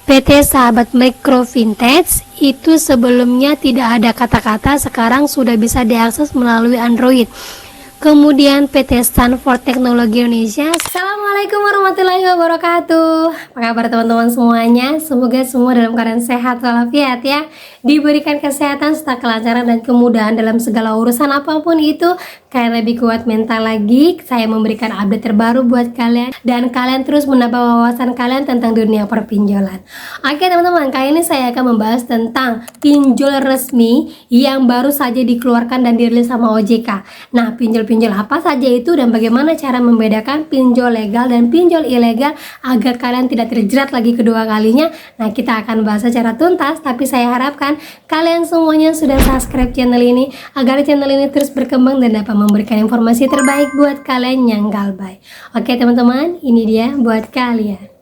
PT Sahabat Mikro Vintage itu sebelumnya tidak ada kata-kata, sekarang sudah bisa diakses melalui Android. Kemudian PT Stanford Teknologi Indonesia. Assalamualaikum warahmatullahi wabarakatuh. Apa kabar teman-teman semuanya? Semoga semua dalam keadaan sehat walafiat ya. Diberikan kesehatan serta kelancaran dan kemudahan dalam segala urusan apapun itu. Kalian lebih kuat mental lagi. Saya memberikan update terbaru buat kalian dan kalian terus menambah wawasan kalian tentang dunia perpinjolan. Oke teman-teman, kali ini saya akan membahas tentang pinjol resmi yang baru saja dikeluarkan dan dirilis sama OJK. Nah, pinjol apa saja itu dan bagaimana cara membedakan pinjol legal dan pinjol ilegal agar kalian tidak terjerat lagi kedua kalinya. Nah, kita akan bahas secara tuntas, tapi saya harapkan kalian semuanya sudah subscribe channel ini agar channel ini terus berkembang dan dapat memberikan informasi terbaik buat kalian yang galbay. Oke teman-teman, ini dia buat kalian.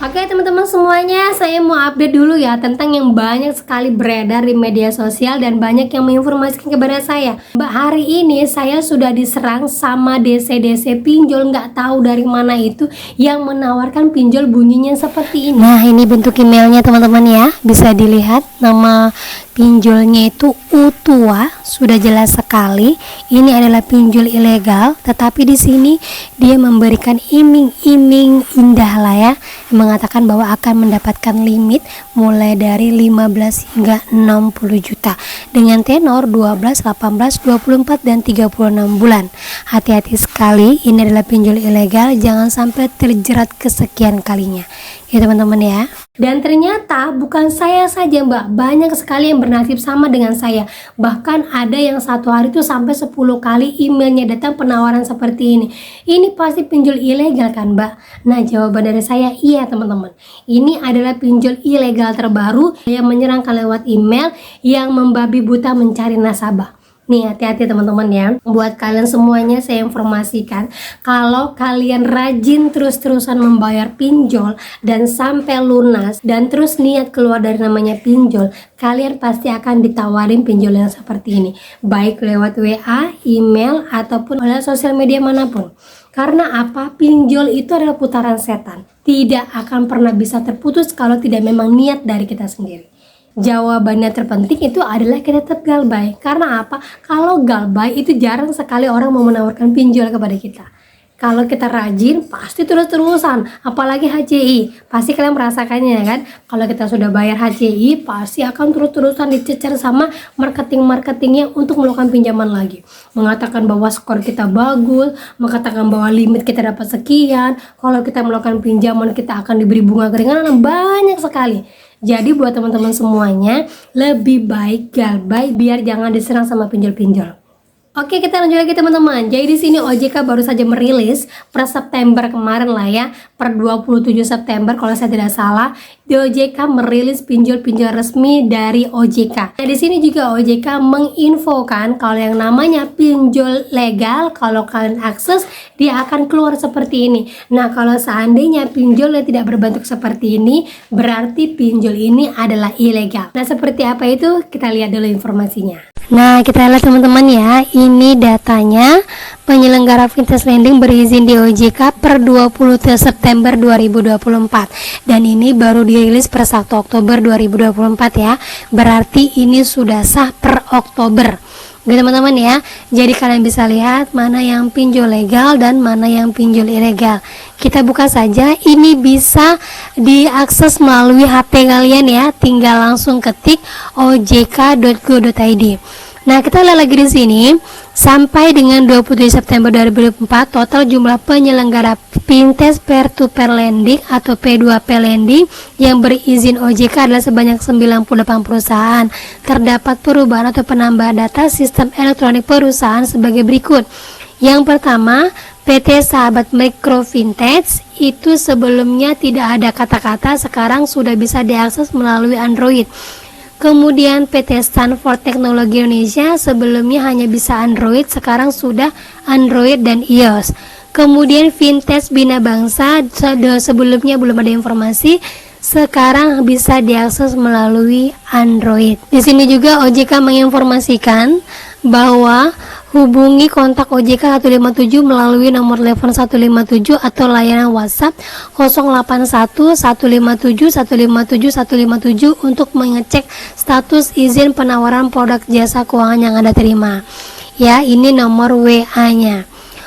Oke teman-teman semuanya, saya mau update dulu ya tentang yang banyak sekali beredar di media sosial dan banyak yang menginformasikan kepada saya. Hari ini saya sudah diserang sama DC-DC pinjol nggak tahu dari mana itu yang menawarkan pinjol bunyinya seperti ini. Nah, ini bentuk emailnya teman-teman ya, bisa dilihat nama pinjolnya itu Utua, sudah jelas sekali. Ini adalah pinjol ilegal, tetapi di sini dia memberikan iming-iming indah lah ya, mengatakan bahwa akan mendapatkan limit mulai dari 15 hingga 60 juta dengan tenor 12, 18, 24 dan 36 bulan. Hati-hati sekali, ini adalah pinjol ilegal, jangan sampai terjerat kesekian kalinya. Ya teman-teman ya. Dan ternyata bukan saya saja mbak, banyak sekali yang bernasib sama dengan saya. Bahkan ada yang satu hari itu sampai 10 kali emailnya datang penawaran seperti ini. Ini pasti pinjol ilegal kan mbak? Nah, jawaban dari saya iya teman-teman. Ini adalah pinjol ilegal terbaru yang menyerang lewat email yang membabi buta mencari nasabah. Nih, hati-hati teman-teman ya. Buat kalian semuanya saya informasikan, kalau kalian rajin terus-terusan membayar pinjol dan sampai lunas dan terus niat keluar dari namanya pinjol, kalian pasti akan ditawarin pinjol yang seperti ini, baik lewat WA, email ataupun oleh sosial media manapun. Karena apa? Pinjol itu adalah putaran setan, tidak akan pernah bisa terputus kalau tidak memang niat dari kita sendiri. Jawabannya terpenting itu adalah kita tetap galbay. Karena apa? Kalau galbay itu jarang sekali orang mau menawarkan pinjol kepada kita. Kalau kita rajin pasti terus-terusan, apalagi HCI. Pasti kalian merasakannya kan? Kalau kita sudah bayar HCI pasti akan terus-terusan dicecer sama marketing-marketingnya untuk melakukan pinjaman lagi. Mengatakan bahwa skor kita bagus, mengatakan bahwa limit kita dapat sekian, kalau kita melakukan pinjaman kita akan diberi bunga keringanan, banyak sekali. Jadi buat teman-teman semuanya, lebih baik galbay biar jangan diserang sama pinjol-pinjol. Oke, kita lanjut lagi teman-teman. Jadi di sini OJK baru saja merilis per September kemarin lah ya, per 27 September kalau saya tidak salah, di OJK merilis pinjol-pinjol resmi dari OJK. Nah, di sini juga OJK menginfokan kalau yang namanya pinjol legal, kalau kalian akses dia akan keluar seperti ini. Nah, kalau seandainya pinjolnya tidak berbentuk seperti ini, berarti pinjol ini adalah ilegal. Nah, seperti apa itu? Kita lihat dulu informasinya. Nah, kita lihat teman-teman ya, ini datanya penyelenggara Vintage Lending berizin di OJK per 20 September 2024 dan ini baru dirilis per 1 Oktober 2024 ya, berarti ini sudah sah per Oktober. Oke teman-teman ya, jadi kalian bisa lihat mana yang pinjol legal dan mana yang pinjol ilegal. Kita buka saja, ini bisa diakses melalui HP kalian ya, tinggal langsung ketik ojk.go.id. Nah, kita lihat lagi di sini, sampai dengan 27 September 2024 total jumlah penyelenggara Vintage Peer-to-Peer Lending atau P2P Lending yang berizin OJK adalah sebanyak 98 perusahaan. Terdapat perubahan atau penambahan data sistem elektronik perusahaan sebagai berikut. Yang pertama, PT Sahabat Mikro Vintage itu sebelumnya tidak ada kata-kata, sekarang sudah bisa diakses melalui Android. Kemudian PT Stanford Teknologi Indonesia sebelumnya hanya bisa Android, sekarang sudah Android dan iOS. Kemudian Vintage Bina Bangsa sebelumnya belum ada informasi, sekarang bisa diakses melalui Android. Di sini juga OJK menginformasikan bahwa hubungi kontak OJK 157 melalui nomor telepon 157 atau layanan WhatsApp 081 157 157 157 untuk mengecek status izin penawaran produk jasa keuangan yang Anda terima. Ya, ini nomor WA-nya.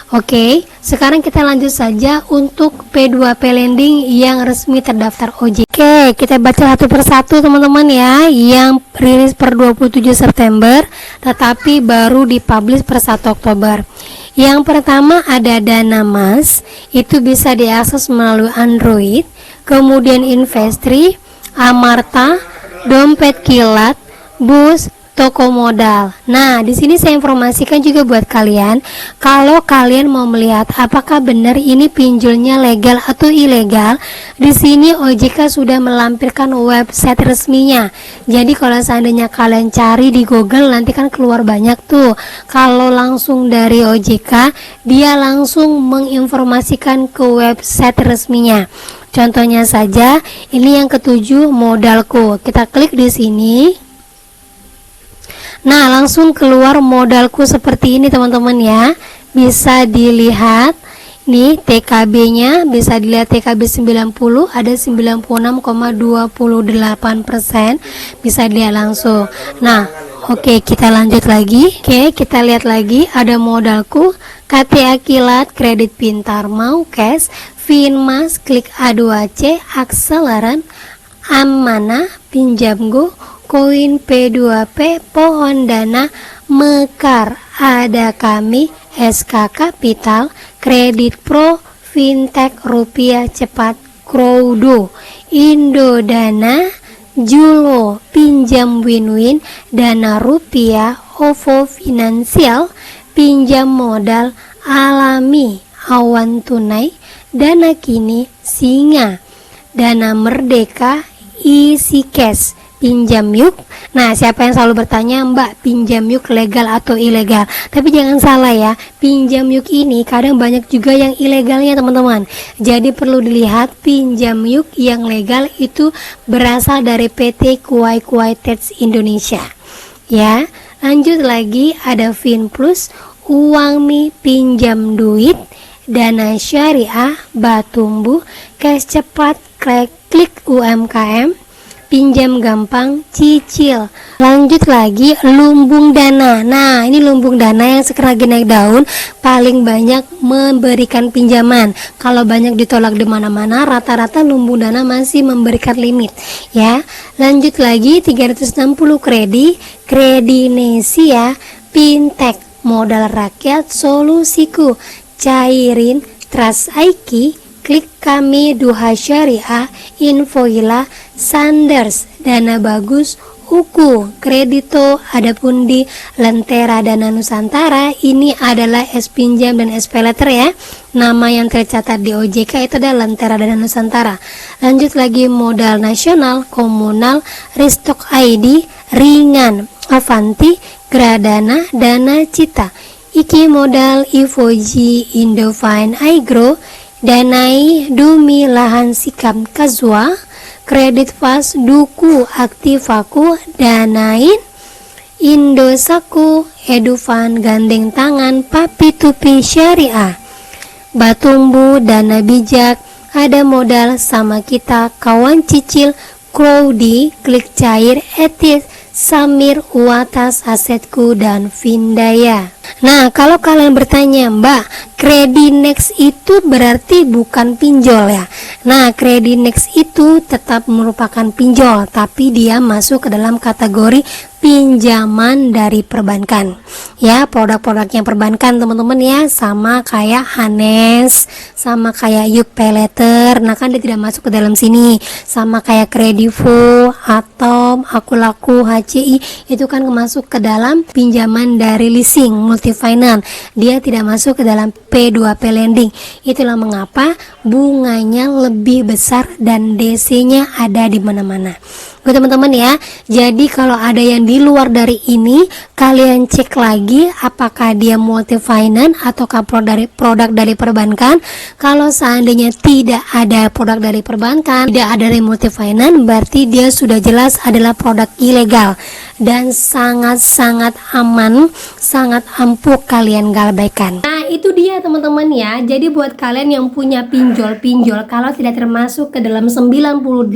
Oke, sekarang kita lanjut saja untuk P2P Lending yang resmi terdaftar OJK. Oke, kita baca satu persatu teman-teman ya, yang rilis per 27 September tetapi baru dipublish per 1 Oktober. Yang pertama ada Dana Mas, itu bisa diakses melalui Android, kemudian Investri, Amarta, Dompet Kilat, Bus, Toko Modal. Nah, di sini saya informasikan juga buat kalian, kalau kalian mau melihat apakah benar ini pinjolnya legal atau ilegal, di sini OJK sudah melampirkan website resminya. Jadi kalau seandainya kalian cari di Google nanti kan keluar banyak tuh. Kalau langsung dari OJK, dia langsung menginformasikan ke website resminya. Contohnya saja, ini yang ketujuh, Modalku. Kita klik di sini. Nah, langsung keluar Modalku seperti ini teman-teman ya. Bisa dilihat nih TKB-nya, bisa dilihat TKB 90 ada 96,28%. Bisa dilihat langsung. Nah, oke, kita lanjut lagi. Oke, kita lihat lagi ada Modalku, KTA Kilat, Kredit Pintar, Mau Cash, Finmas, Klik A2C, Akseleran, Amanah, Pinjamgo, Koin P2P, Pohon Dana, Mekar, Ada Kami, SK Kapital, Kredit Pro, Fintech, Rupiah Cepat, Crowdo, Indodana, Julo, Pinjam Win-Win, Dana Rupiah, OVO Finansial, Pinjam Modal, Alami, Awan Tunai, Dana Kini, Singa, Dana Merdeka, Easy Cash, Pinjam Yuk. Nah, siapa yang selalu bertanya, Mbak, Pinjam Yuk legal atau ilegal? Tapi jangan salah ya, Pinjam Yuk ini kadang banyak juga yang ilegalnya teman-teman. Jadi perlu dilihat, Pinjam Yuk yang legal itu berasal dari PT Kuwai Trades Indonesia. Ya, lanjut lagi ada Finplus, Uangmi, Pinjam Duit, Dana Syariah, Batumbu, Cash Cepat, Klik UMKM, Pinjam Gampang, Cicil. Lanjut lagi Lumbung Dana. Nah, ini Lumbung Dana yang sekarang lagi naik daun, paling banyak memberikan pinjaman. Kalau banyak ditolak di mana-mana, rata-rata Lumbung Dana masih memberikan limit ya. Lanjut lagi 360 Kredinesia, Fintech, Modal Rakyat, Solusiku, Cairin, Trust Aiki, Klik Kami, Duha Syariah, Infoila, Sanders, Dana Bagus, Uku, Kredito, adapun di Lentera Dana Nusantara, ini adalah S Pinjam dan SP Letter ya. Nama yang tercatat di OJK itu adalah Lentera Dana Nusantara. Lanjut lagi Modal Nasional, Komunal, Restock ID, Ringan, Avanti, Gradana, Dana Cita, Iki Modal, Ivoji, Indofine, Aigro, Danai, Dumi, Lahan Sikam, Kazwa, Kredit Fast, Duku, Aktivaku, Danain, Indosaku, Edufan, Gandeng Tangan, Papi Tupi Syariah, Batumbu, Dana Bijak, Ada Modal, Sama Kita, Kawan Cicil, Crowdy, Klik Cair, Etis, Samir, Uatas, Asetku, dan Vindaya. Nah, kalau kalian bertanya, Mbak, Kredinex itu berarti bukan pinjol ya? Nah, Kredinex itu tetap merupakan pinjol, tapi dia masuk ke dalam kategori pinjaman dari perbankan. Ya, produk-produknya perbankan teman-teman ya, sama kayak Hanes, sama kayak Yuk Pay Letter. Nah, kan dia tidak masuk ke dalam sini. Sama kayak Kredivo, Atom, Akulaku, HCI, itu kan masuk ke dalam pinjaman dari leasing, multifinance. Dia tidak masuk ke dalam P2P Lending. Itulah mengapa bunganya lebih besar dan DC-nya ada di mana-mana. Oke teman-teman ya, jadi kalau ada yang di luar dari ini, kalian cek lagi apakah dia multi finance ataukah produk dari perbankan. Kalau seandainya tidak ada produk dari perbankan, tidak ada dari multi finance, berarti dia sudah jelas adalah produk ilegal dan sangat-sangat aman, sangat ampuh kalian galbaikan. Nah itu dia teman-teman ya, jadi buat kalian yang punya pinjol kalau tidak termasuk ke dalam 98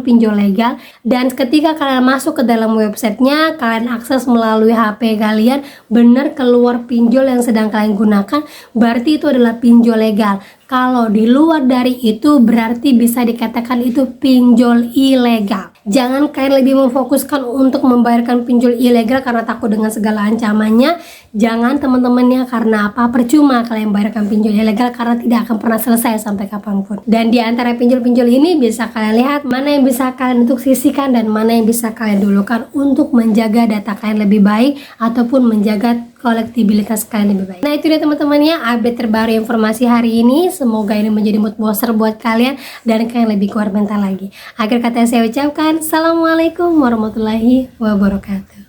pinjol legal, dan ketika kalian masuk ke dalam websitenya, kalian akses melalui HP kalian, benar keluar pinjol yang sedang kalian gunakan, berarti itu adalah pinjol legal. Kalau di luar dari itu berarti bisa dikatakan itu pinjol ilegal. Jangan kalian lebih memfokuskan untuk membayarkan pinjol ilegal karena takut dengan segala ancamannya. Jangan teman-temannya, karena apa? Percuma kalian bayarkan pinjol ilegal karena tidak akan pernah selesai sampai kapanpun. Dan di antara pinjol-pinjol ini bisa kalian lihat mana yang bisa kalian untuk sisihkan dan mana yang bisa kalian dulukan untuk menjaga data kalian lebih baik ataupun menjaga kolektibilitas kalian lebih baik. Nah itu dia teman-teman ya, update terbaru informasi hari ini. Semoga ini menjadi mood booster buat kalian dan kalian lebih kuat mental lagi. Akhir kata saya ucapkan, Assalamualaikum warahmatullahi wabarakatuh.